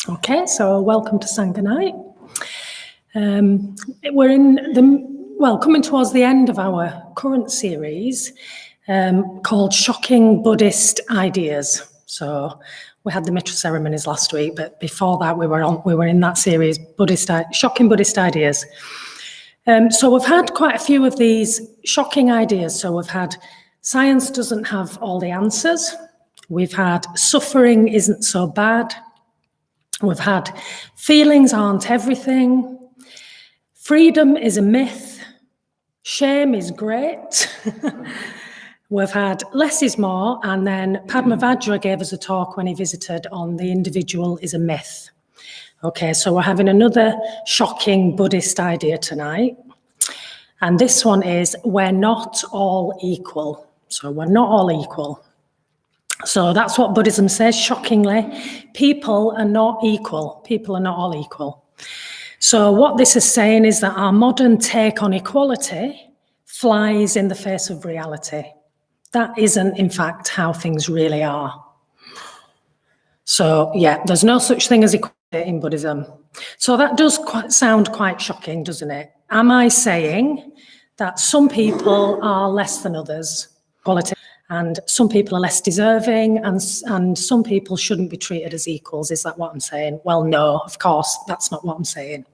Okay, so welcome to Sangha Night. We're coming towards the end of our current series called Shocking Buddhist Ideas. So we had the Mitra ceremonies last week, but before that we were in that series, Shocking Buddhist Ideas. So we've had quite a few of these shocking ideas. So we've had science doesn't have all the answers. We've had suffering isn't so bad. We've had feelings aren't everything. Freedom is a myth. Shame is great. We've had less is more, and then Padma Vajra gave us a talk when he visited on the individual is a myth. Okay, so we're having another shocking Buddhist idea tonight. And this one is we're not all equal. So we're not all equal. So that's what Buddhism says, shockingly. People are not equal. People are not all equal. So what this is saying is that our modern take on equality flies in the face of reality. That isn't, in fact, how things really are. So, yeah, there's no such thing as equality in Buddhism. So that does sound quite shocking, doesn't it? Am I saying that some people are less than others? Equality. And some people are less deserving, and some people shouldn't be treated as equals. Is that what I'm saying? Well, no, of course, that's not what I'm saying.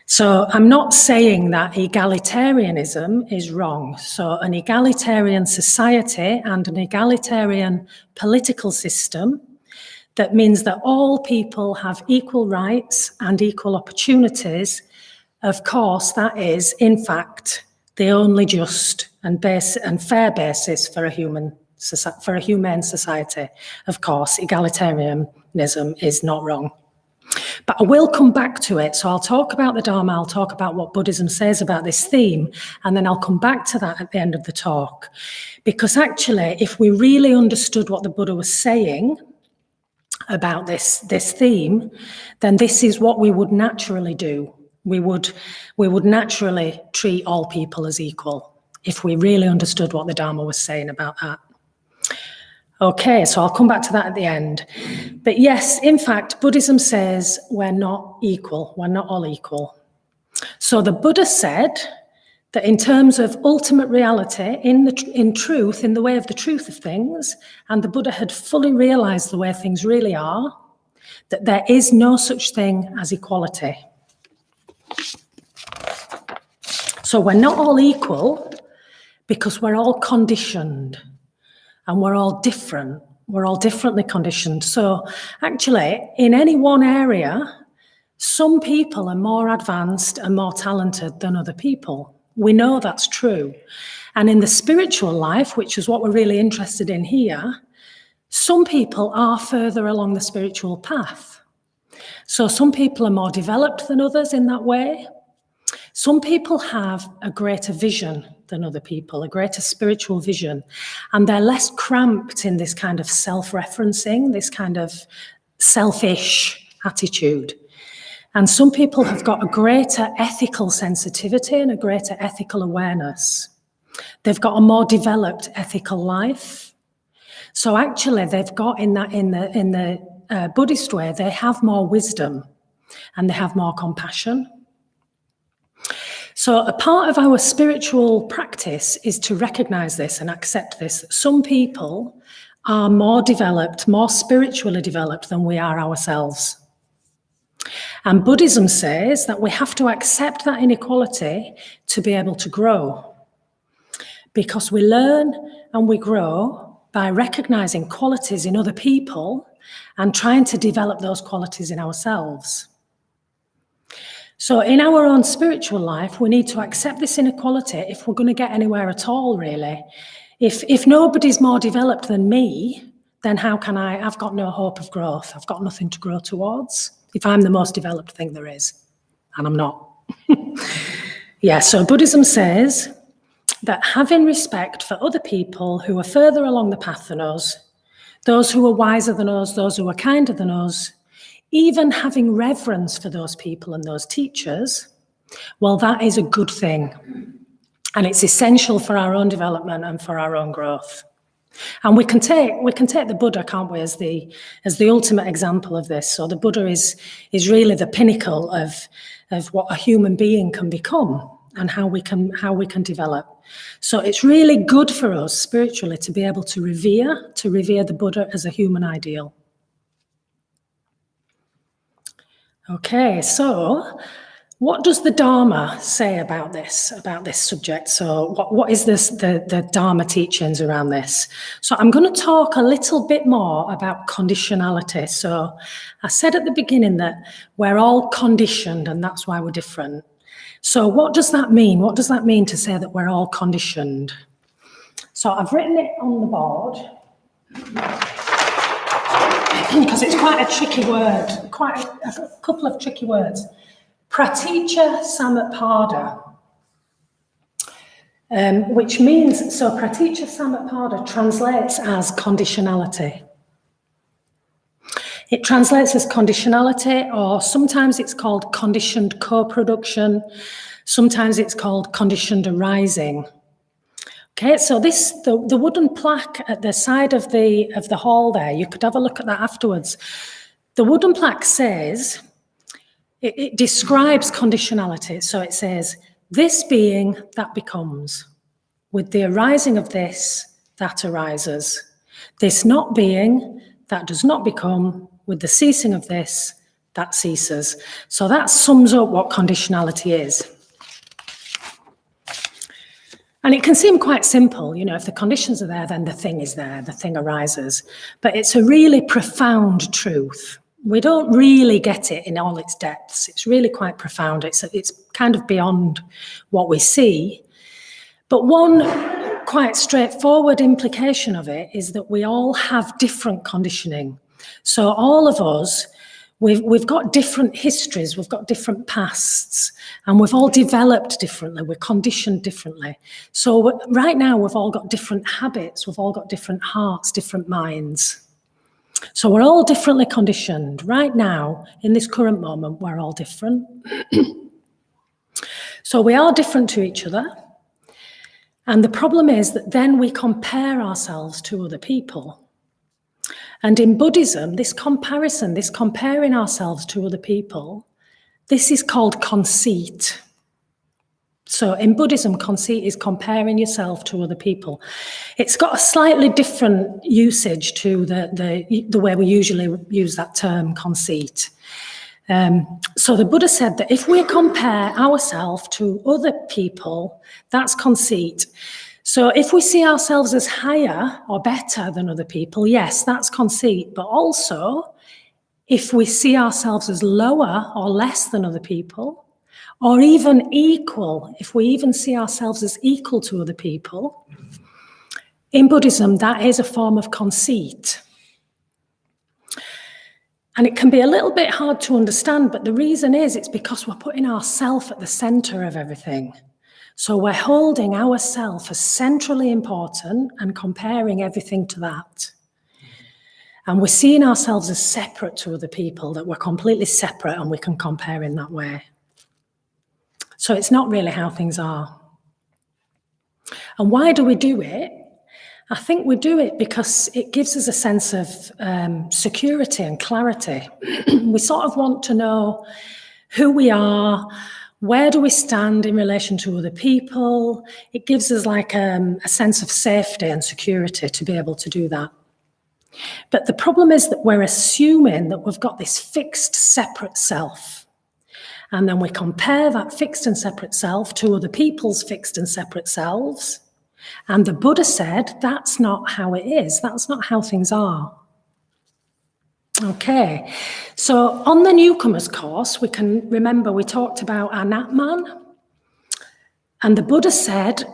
So I'm not saying that egalitarianism is wrong. So an egalitarian society and an egalitarian political system that means that all people have equal rights and equal opportunities, of course, that is, in fact, the only just and fair basis for a humane society. Of course, egalitarianism is not wrong. But I will come back to it. So I'll talk about the Dharma, I'll talk about what Buddhism says about this theme, and then I'll come back to that at the end of the talk. Because actually, if we really understood what the Buddha was saying about this theme, then this is what we would naturally do. We would naturally treat all people as equal if we really understood what the Dharma was saying about that. Okay, so I'll come back to that at the end. But yes, in fact, Buddhism says we're not equal. We're not all equal. So the Buddha said that in terms of ultimate reality, in truth, in the way of the truth of things, and the Buddha had fully realized the way things really are, that there is no such thing as equality. So we're not all equal because we're all conditioned and we're all different. We're all differently conditioned. So actually, in any one area, some people are more advanced and more talented than other people. We know that's true. And in the spiritual life, which is what we're really interested in here, some people are further along the spiritual path. So some people are more developed than others in that way. Some people have a greater vision than other people, a greater spiritual vision, and they're less cramped in this kind of self-referencing, this kind of selfish attitude. And some people have got a greater ethical sensitivity and a greater ethical awareness. They've got a more developed ethical life. So actually, they've got in the Buddhist way, they have more wisdom and they have more compassion. So a part of our spiritual practice is to recognize this and accept this. Some people are more developed, more spiritually developed than we are ourselves. And Buddhism says that we have to accept that inequality to be able to grow. Because we learn and we grow by recognizing qualities in other people and trying to develop those qualities in ourselves. So in our own spiritual life, we need to accept this inequality if we're going to get anywhere at all, really. If nobody's more developed than me, then how can I've got no hope of growth. I've got nothing to grow towards if I'm the most developed thing there is, and I'm not. Yeah, so Buddhism says that having respect for other people who are further along the path than us, those who are wiser than us, those who are kinder than us, even having reverence for those people and those teachers, well, that is a good thing. And it's essential for our own development and for our own growth. And we can take the Buddha, can't we, as the ultimate example of this. So the Buddha is really the pinnacle of what a human being can become and how we can develop. So it's really good for us spiritually to be able to revere the Buddha as a human ideal. Okay, so what does the Dharma say about this subject? So what is this, the Dharma teachings around this? So I'm going to talk a little bit more about conditionality. So I said at the beginning that we're all conditioned and that's why we're different. So what does that mean? What does that mean to say that we're all conditioned? So I've written it on the board because it's quite a tricky word, quite a couple of tricky words. Praticca samutpada, which means, so praticca samutpada translates as conditionality. It translates as conditionality, or sometimes it's called conditioned co-production, sometimes it's called conditioned arising. Okay, so the wooden plaque at the side of the hall there, you could have a look at that afterwards. The wooden plaque says, it describes conditionality. So it says, this being, that becomes. With the arising of this, that arises. This not being, that does not become. With the ceasing of this, that ceases. So that sums up what conditionality is. And it can seem quite simple, you know, if the conditions are there, then the thing is there, the thing arises. But it's a really profound truth. We don't really get it in all its depths. It's really quite profound. It's kind of beyond what we see. But one quite straightforward implication of it is that we all have different conditioning. So all of us, we've got different histories, we've got different pasts, and we've all developed differently, we're conditioned differently. So right now we've all got different habits, we've all got different hearts, different minds. So we're all differently conditioned. Right now, in this current moment, we're all different. So we are different to each other. And the problem is that then we compare ourselves to other people. And in Buddhism, this comparison, this comparing ourselves to other people, this is called conceit. So in Buddhism, conceit is comparing yourself to other people. It's got a slightly different usage to the way we usually use that term, conceit. So the Buddha said that if we compare ourselves to other people, that's conceit. So if we see ourselves as higher or better than other people, yes, that's conceit. But also, if we see ourselves as lower or less than other people, or even equal, if we even see ourselves as equal to other people, in Buddhism, that is a form of conceit. And it can be a little bit hard to understand, but the reason is it's because we're putting ourselves at the center of everything. So we're holding ourselves as centrally important and comparing everything to that. And we're seeing ourselves as separate to other people, that we're completely separate and we can compare in that way. So it's not really how things are. And why do we do it? I think we do it because it gives us a sense of security and clarity. We sort of want to know who we are, where do we stand in relation to other people. It gives us like a sense of safety and security to be able to do that. But the problem is that we're assuming that we've got this fixed, separate self. And then we compare that fixed and separate self to other people's fixed and separate selves. And the Buddha said, that's not how it is. That's not how things are. Okay, so on the newcomers course, we can remember we talked about anatman. And the Buddha said,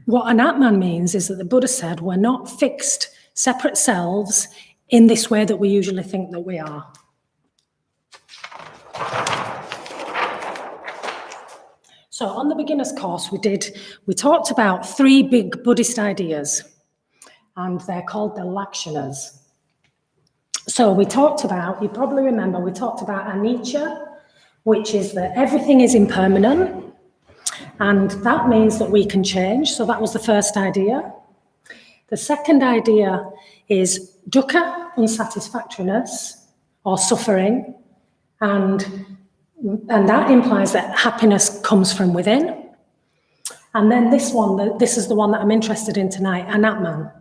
what anatman means is that the Buddha said, we're not fixed, separate selves in this way that we usually think that we are. So on the beginner's course, we talked about 3 big Buddhist ideas, and they're called the lakshanas. So we talked about, you probably remember, we talked about anicca, which is that everything is impermanent, and that means that we can change. So that was the first idea. The second idea is dukkha, unsatisfactoriness or suffering, and that implies that happiness comes from within. And then this is the one that I'm interested in tonight, anatman,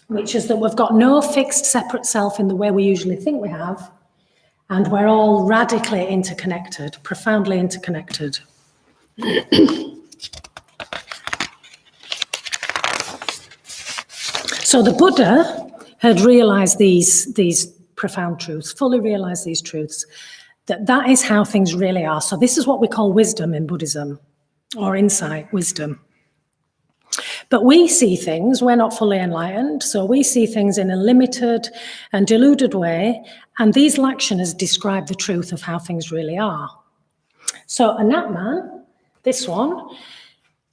which is that we've got no fixed separate self in the way we usually think we have, and we're all radically interconnected, profoundly interconnected. So the Buddha had realized these profound truths, fully realized these truths, that is how things really are. So this is what we call wisdom in Buddhism, or insight, wisdom. But we see things, we're not fully enlightened, so we see things in a limited and deluded way, and these lakshanas describe the truth of how things really are. So anatman, this one,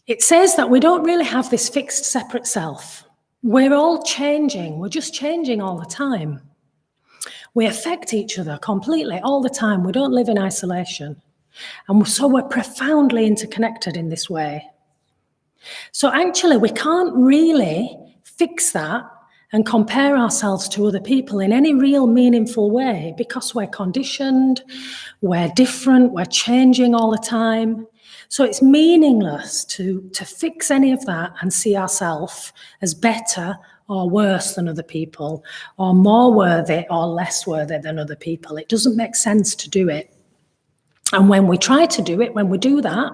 it says that we don't really have this fixed separate self. We're all changing, we're just changing all the time. We affect each other completely all the time. We don't live in isolation. And so we're profoundly interconnected in this way. So actually, we can't really fix that and compare ourselves to other people in any real meaningful way because we're conditioned, we're different, we're changing all the time. So it's meaningless to fix any of that and see ourselves as better or worse than other people, or more worthy or less worthy than other people. It doesn't make sense to do it. And when we try to do it, when we do that,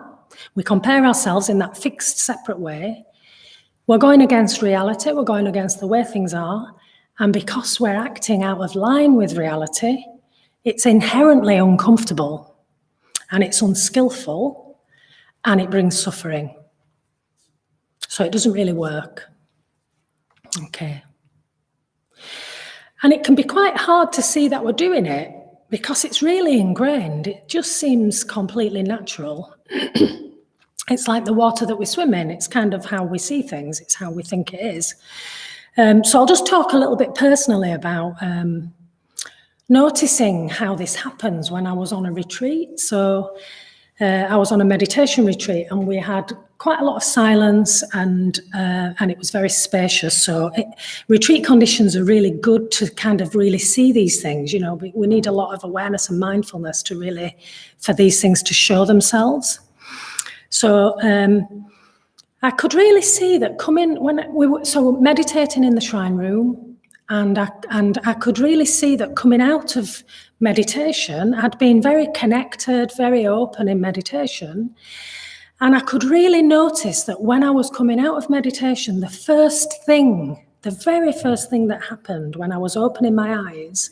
we compare ourselves in that fixed, separate way, we're going against reality, we're going against the way things are, and because we're acting out of line with reality, it's inherently uncomfortable, and it's unskillful, and it brings suffering. So it doesn't really work. Okay. And it can be quite hard to see that we're doing it because it's really ingrained. It just seems completely natural. It's like the water that we swim in. It's kind of how we see things. It's how we think it is. So I'll just talk a little bit personally about noticing how this happens when I was on a retreat. So I was on a meditation retreat and we had quite a lot of silence and it was very spacious. So retreat conditions are really good to kind of really see these things. You know, we need a lot of awareness and mindfulness to really, for these things to show themselves. So I could really see that coming when we were meditating in the shrine room, and I could really see that coming out of meditation, I'd been very connected, very open in meditation, and I could really notice that when I was coming out of meditation, the very first thing that happened when I was opening my eyes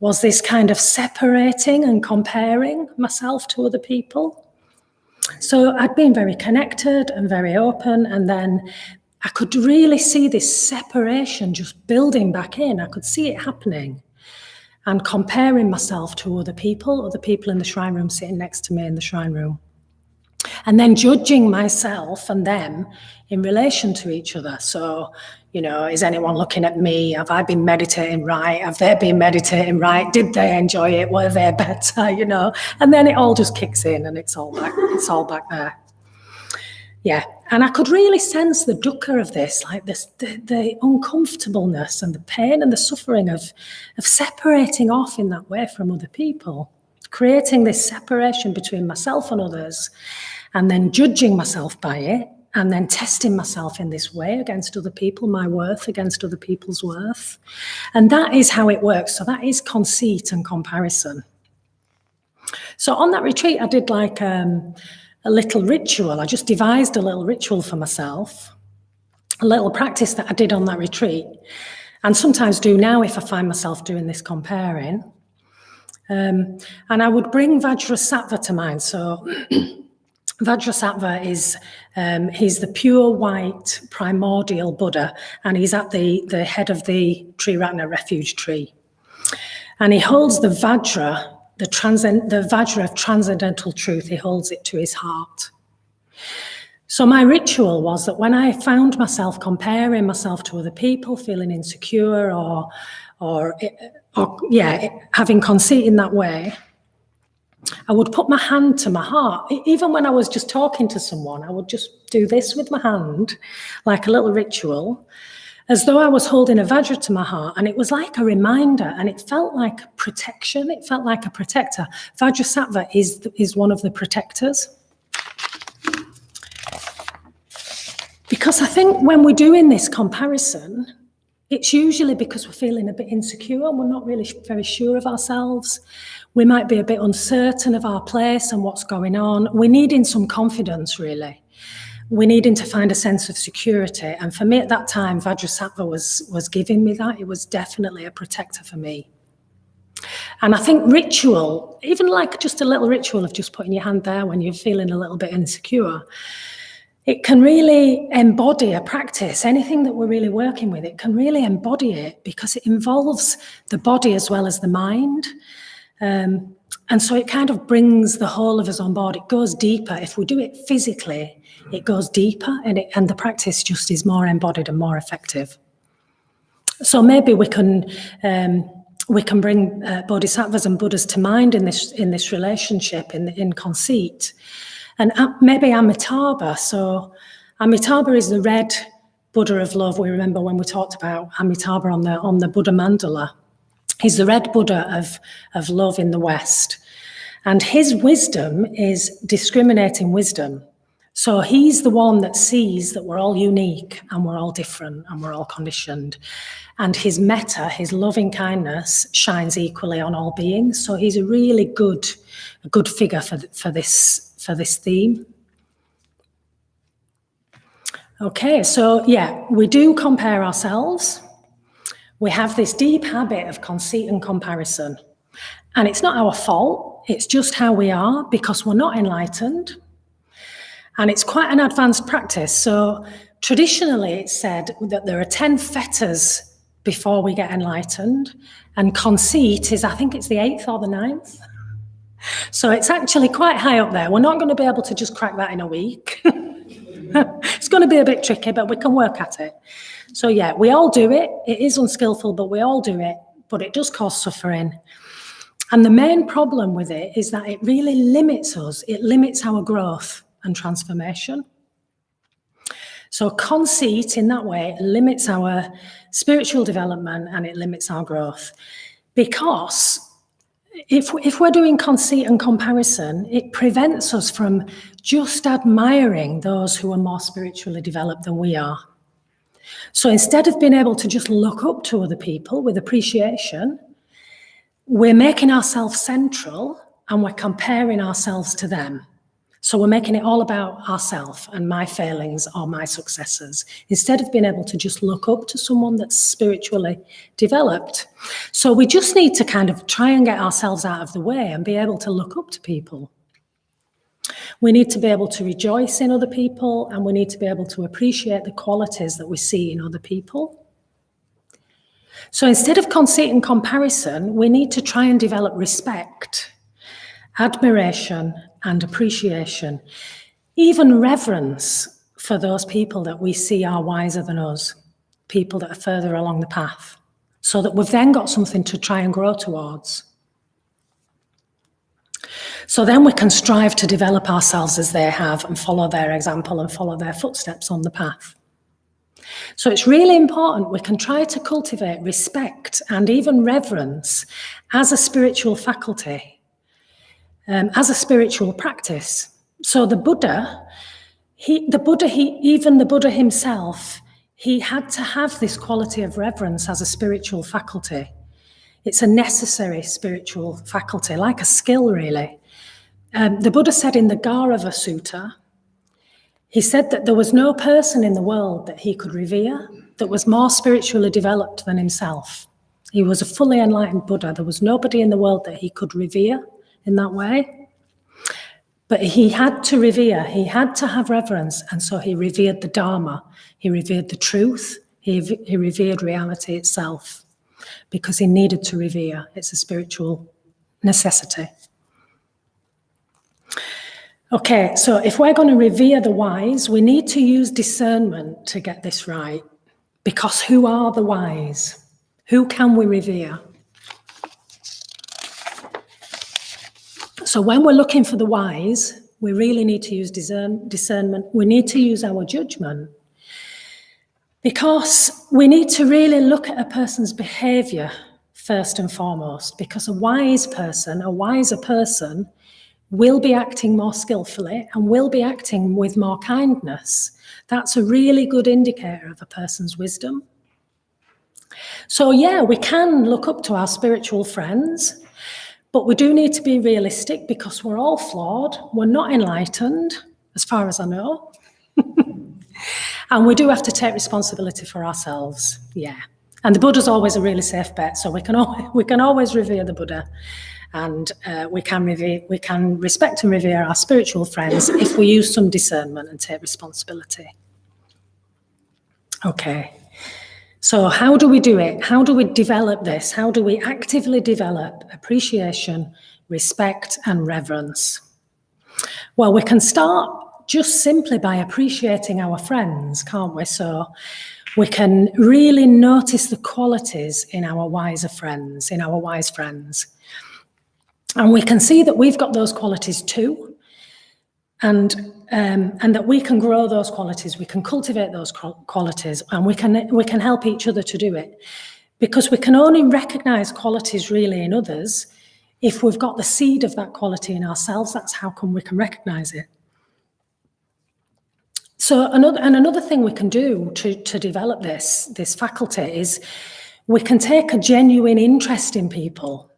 was this kind of separating and comparing myself to other people. So I'd been very connected and very open, and then I could really see this separation just building back in. I could see it happening and comparing myself to other people in the shrine room sitting next to me in the shrine room, and then judging myself and them in relation to each other. So, you know, is anyone looking at me? Have I been meditating right? Have they been meditating right? Did they enjoy it? Were they better? You know, and then it all just kicks in and it's all back there. Yeah, and I could really sense the dukkha of this, like this, the uncomfortableness and the pain and the suffering of separating off in that way from other people, creating this separation between myself and others, and then judging myself by it, and then testing myself in this way against other people, my worth against other people's worth. And that is how it works. So that is conceit and comparison. So on that retreat, I did like a little ritual. I just devised a little ritual for myself, a little practice that I did on that retreat, and sometimes do now if I find myself doing this comparing. And I would bring Vajrasattva to mind. So Vajrasattva is, he's the pure white primordial Buddha, and he's at the head of the Triratna refuge tree. And he holds the Vajra, the Vajra of transcendental truth, he holds it to his heart. So my ritual was that when I found myself comparing myself to other people, feeling insecure or having conceit in that way, I would put my hand to my heart. Even when I was just talking to someone, I would just do this with my hand, like a little ritual, as though I was holding a Vajra to my heart, and it was like a reminder, and it felt like protection. It felt like a protector. Vajrasattva is one of the protectors. Because I think when we're doing this comparison, it's usually because we're feeling a bit insecure and we're not really very sure of ourselves. We might be a bit uncertain of our place and what's going on. We're needing some confidence, really. We're needing to find a sense of security. And for me at that time, Vajrasattva was giving me that. It was definitely a protector for me. And I think ritual, even like just a little ritual of just putting your hand there when you're feeling a little bit insecure, it can really embody a practice. Anything that we're really working with, it can really embody it because it involves the body as well as the mind. And so it kind of brings the whole of us on board. It goes deeper. If we do it physically, it goes deeper, and the practice just is more embodied and more effective. So maybe we can bring bodhisattvas and Buddhas to mind in this relationship, in conceit. And maybe Amitabha. So Amitabha is the red Buddha of love. We remember when we talked about Amitabha on the Buddha mandala. He's the red Buddha of love in the West. And his wisdom is discriminating wisdom. So he's the one that sees that we're all unique and we're all different and we're all conditioned. And his metta, his loving kindness, shines equally on all beings. So he's a really good figure for this theme. Okay, so yeah, we do compare ourselves. We have this deep habit of conceit and comparison. And it's not our fault, it's just how we are because we're not enlightened. And it's quite an advanced practice. So traditionally it's said that there are 10 fetters before we get enlightened. And conceit is, I think it's the 8th or the 9th. So it's actually quite high up there. We're not going to be able to just crack that in a week. It's going to be a bit tricky, but we can work at it. So yeah, we all do it. It is unskillful, but we all do it. But it does cause suffering. And the main problem with it is that it really limits us. It limits our growth and transformation. So conceit in that way limits our spiritual development and it limits our growth. Because if we're doing conceit and comparison, it prevents us from just admiring those who are more spiritually developed than we are. So instead of being able to just look up to other people with appreciation, we're making ourselves central and we're comparing ourselves to them. So we're making it all about ourselves and my failings or my successes, instead of being able to just look up to someone that's spiritually developed. So we just need to kind of try and get ourselves out of the way and be able to look up to people. We need to be able to rejoice in other people, and we need to be able to appreciate the qualities that we see in other people. So instead of conceit and comparison, we need to try and develop respect, admiration, and appreciation, even reverence for those people that we see are wiser than us, people that are further along the path, so that we've then got something to try and grow towards. So then we can strive to develop ourselves as they have and follow their example and follow their footsteps on the path. So it's really important we can try to cultivate respect and even reverence as a spiritual faculty, as a spiritual practice. So the Buddha himself, he had to have this quality of reverence as a spiritual faculty. It's a necessary spiritual faculty, like a skill really. The Buddha said in the Gaurava Sutta, he said that there was no person in the world that he could revere that was more spiritually developed than himself. He was a fully enlightened Buddha. There was nobody in the world that he could revere in that way. But he had to revere, he had to have reverence, and so he revered the Dharma, he revered the truth, he revered reality itself, because he needed to revere. It's a spiritual necessity. Okay, so if we're going to revere the wise, we need to use discernment to get this right. Because who are the wise? Who can we revere? So when we're looking for the wise, we really need to use discernment. We need to use our judgment. Because we need to really look at a person's behaviour first and foremost, because a wiser person will be acting more skillfully and will be acting with more kindness. That's a really good indicator of a person's wisdom. So yeah, we can look up to our spiritual friends, but we do need to be realistic because we're all flawed. We're not enlightened, as far as I know. And we do have to take responsibility for ourselves, yeah. And the Buddha's always a really safe bet, so we can always revere the Buddha, and we can respect and revere our spiritual friends if we use some discernment and take responsibility. Okay, so how do we do it? How do we develop this? How do we actively develop appreciation, respect, and reverence? Well, we can start just simply by appreciating our friends, can't we? So we can really notice the qualities in our wiser friends, in our wise friends. And we can see that we've got those qualities too, and that we can grow those qualities, we can cultivate those qualities, and we can help each other to do it. Because we can only recognise qualities really in others if we've got the seed of that quality in ourselves. That's how come we can recognise it. So another thing we can do to develop this faculty is we can take a genuine interest in people.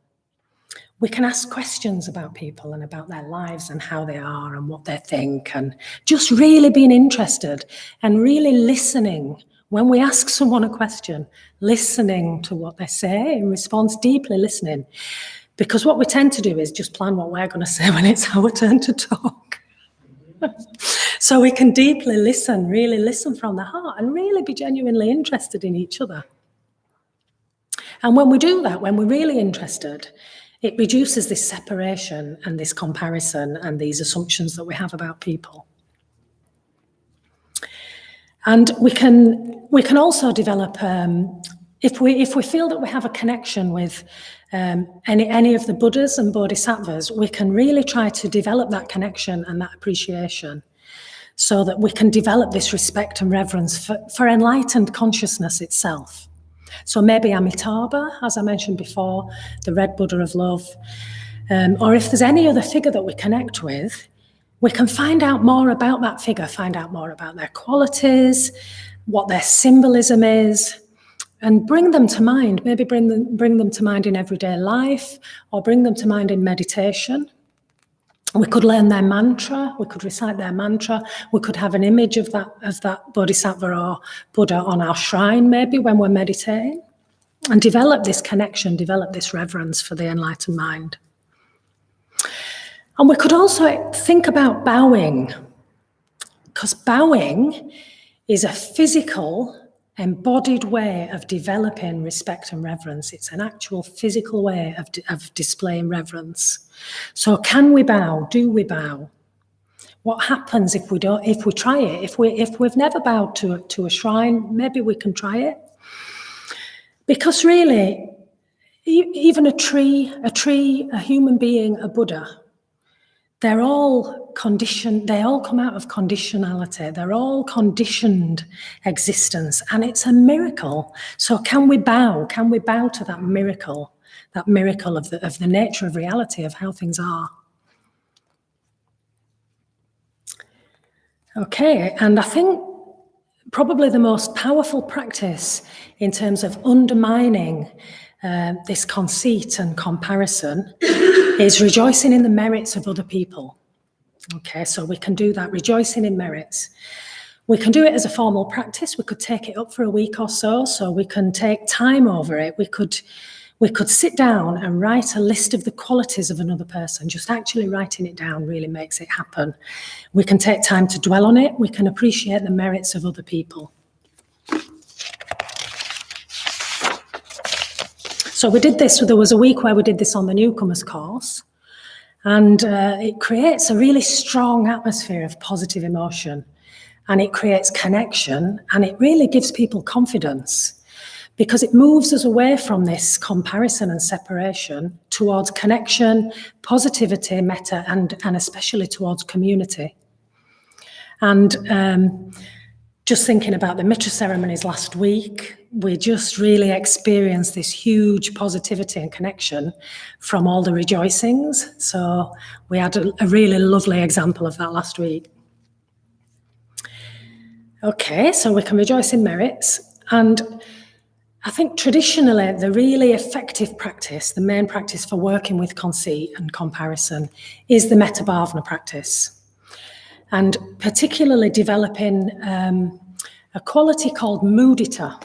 We can ask questions about people and about their lives and how they are and what they think, and just really being interested and really listening. When we ask someone a question, listening to what they say in response, deeply listening. Because what we tend to do is just plan what we're going to say when it's our turn to talk. So we can deeply listen, really listen from the heart and really be genuinely interested in each other. And when we do that, when we're really interested, it reduces this separation and this comparison and these assumptions that we have about people. And we can also develop, if we feel that we have a connection with any of the Buddhas and Bodhisattvas, we can really try to develop that connection and that appreciation so that we can develop this respect and reverence for enlightened consciousness itself. So maybe Amitabha, as I mentioned before, the Red Buddha of love, or if there's any other figure that we connect with, we can find out more about that figure, find out more about their qualities, what their symbolism is, and bring them to mind, maybe bring them to mind in everyday life, or bring them to mind in meditation. We could learn their mantra, we could recite their mantra, we could have an image of that Bodhisattva or Buddha on our shrine, maybe when we're meditating, and develop this connection, develop this reverence for the enlightened mind. And we could also think about bowing, because bowing is a physical, embodied way of developing respect and reverence. It's an actual physical way of displaying reverence. So can we bow? Do we bow? What happens if we don't? If we try it? If we've never bowed to a shrine, maybe we can try it. Because really, even a tree, a human being, a Buddha, they're all conditioned, they all come out of conditionality. They're all conditioned existence, and it's a miracle. So can we bow? Can we bow to that miracle of the nature of reality, of how things are? Okay, and I think probably the most powerful practice in terms of undermining this conceit and comparison is rejoicing in the merits of other people. Okay, so we can do that, rejoicing in merits. We can do it as a formal practice. We could take it up for a week or so we can take time over it. We could sit down and write a list of the qualities of another person. Just actually writing it down really makes it happen. We can take time to dwell on it. We can appreciate the merits of other people. So we did this, there was a week where we did this on the newcomers course, and it creates a really strong atmosphere of positive emotion, and it creates connection, and it really gives people confidence because it moves us away from this comparison and separation towards connection, positivity, metta, and especially towards community. And just thinking about the mitra ceremonies last week, we just really experienced this huge positivity and connection from all the rejoicings. So we had a really lovely example of that last week. Okay, so we can rejoice in merits. And I think traditionally, the really effective practice, the main practice for working with conceit and comparison, is the metta bhavana practice. And particularly developing a quality called mudita.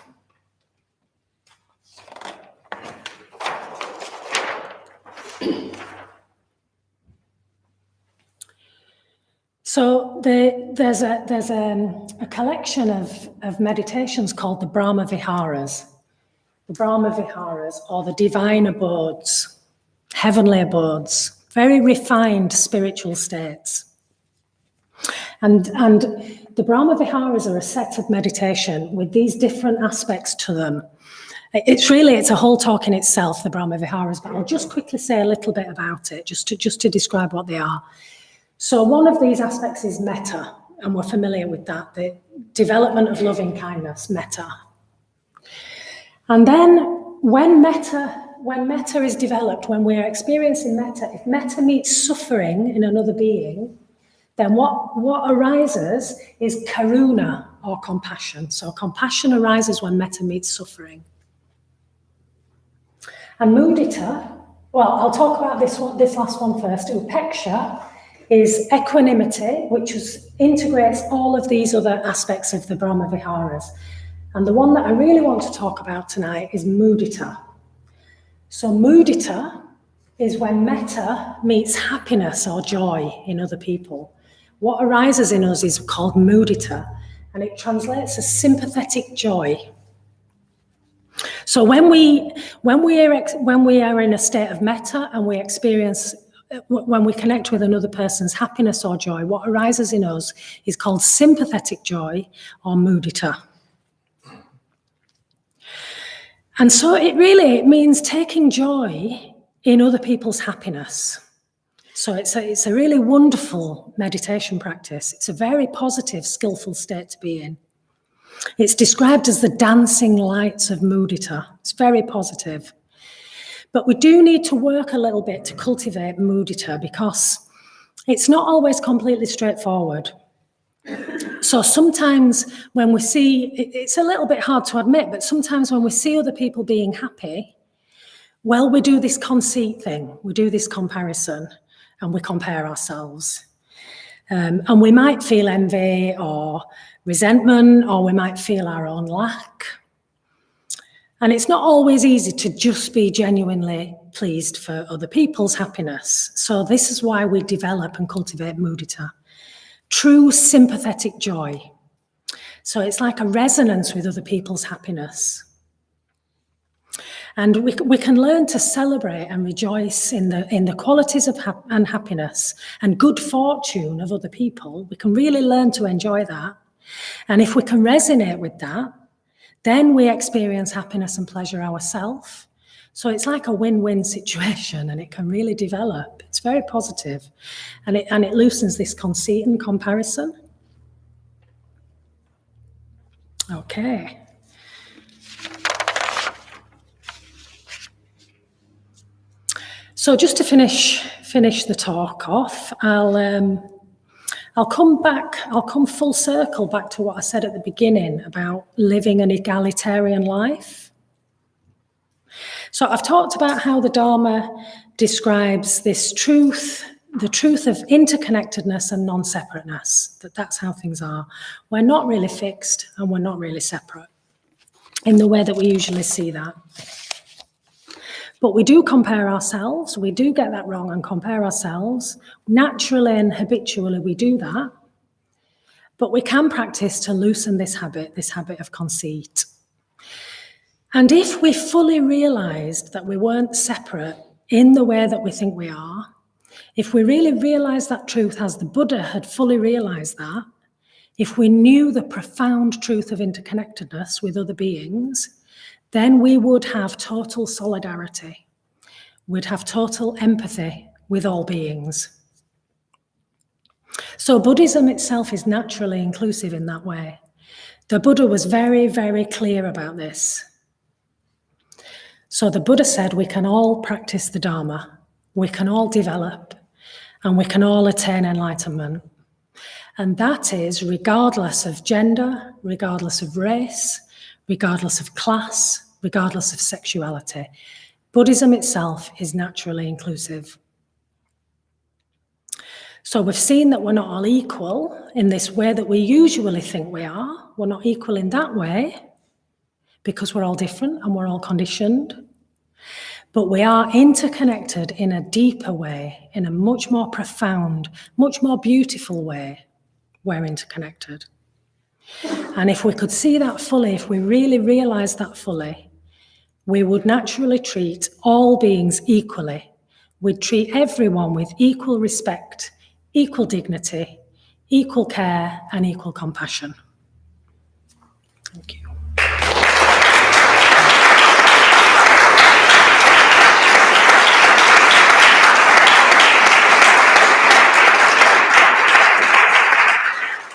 So there's a collection of meditations called the Brahma Viharas. The Brahma Viharas, or the divine abodes, heavenly abodes, very refined spiritual states. And the Brahma Viharas are a set of meditation with these different aspects to them. It's a whole talk in itself, the Brahma Viharas, but I'll just quickly say a little bit about it, just to describe what they are. So one of these aspects is metta, and we're familiar with that, the development of loving kindness, metta. And then when metta is developed, when we're experiencing metta, if metta meets suffering in another being, then what arises is karuna, or compassion. So compassion arises when metta meets suffering. And mudita, well, I'll talk about this last one first. Upeksha is equanimity, which integrates all of these other aspects of the Brahma Viharas. And the one that I really want to talk about tonight is mudita. So mudita is when metta meets happiness or joy in other people. What arises in us is called mudita, and it translates as sympathetic joy. So when we are in a state of metta and we experience, when we connect with another person's happiness or joy, what arises in us is called sympathetic joy or mudita. And so it means taking joy in other people's happiness. So it's a really wonderful meditation practice. It's a very positive, skillful state to be in. It's described as the dancing lights of mudita. It's very positive. But we do need to work a little bit to cultivate mudita because it's not always completely straightforward. So sometimes when we see, it's a little bit hard to admit, but sometimes when we see other people being happy, well, we do this conceit thing, we do this comparison, and we compare ourselves. And we might feel envy or resentment, or we might feel our own lack. And it's not always easy to just be genuinely pleased for other people's happiness. So this is why we develop and cultivate mudita. True sympathetic joy. So it's like a resonance with other people's happiness. And we can learn to celebrate and rejoice in the qualities of and happiness and good fortune of other people. We can really learn to enjoy that. And if we can resonate with that, then we experience happiness and pleasure ourselves. So it's like a win-win situation, and it can really develop. It's very positive, and it loosens this conceit and comparison. Okay. So just to finish the talk off, I'll come full circle back to what I said at the beginning about living an egalitarian life. So I've talked about how the Dharma describes this truth, the truth of interconnectedness and non-separateness, that's how things are. We're not really fixed and we're not really separate in the way that we usually see that. But we do compare ourselves, we do get that wrong and compare ourselves. Naturally and habitually we do that. But we can practice to loosen this habit of conceit. And if we fully realized that we weren't separate in the way that we think we are, if we really realized that truth as the Buddha had fully realized that, if we knew the profound truth of interconnectedness with other beings, then we would have total solidarity. We'd have total empathy with all beings. So Buddhism itself is naturally inclusive in that way. The Buddha was very, very clear about this. So the Buddha said we can all practice the Dharma, we can all develop, and we can all attain enlightenment. And that is regardless of gender, regardless of race, regardless of class, regardless of sexuality. Buddhism itself is naturally inclusive. So we've seen that we're not all equal in this way that we usually think we are. We're not equal in that way because we're all different and we're all conditioned. But we are interconnected in a deeper way, in a much more profound, much more beautiful way. We're interconnected. And if we could see that fully, if we really realize that fully, we would naturally treat all beings equally. We'd treat everyone with equal respect, equal dignity, equal care, and equal compassion. Thank you.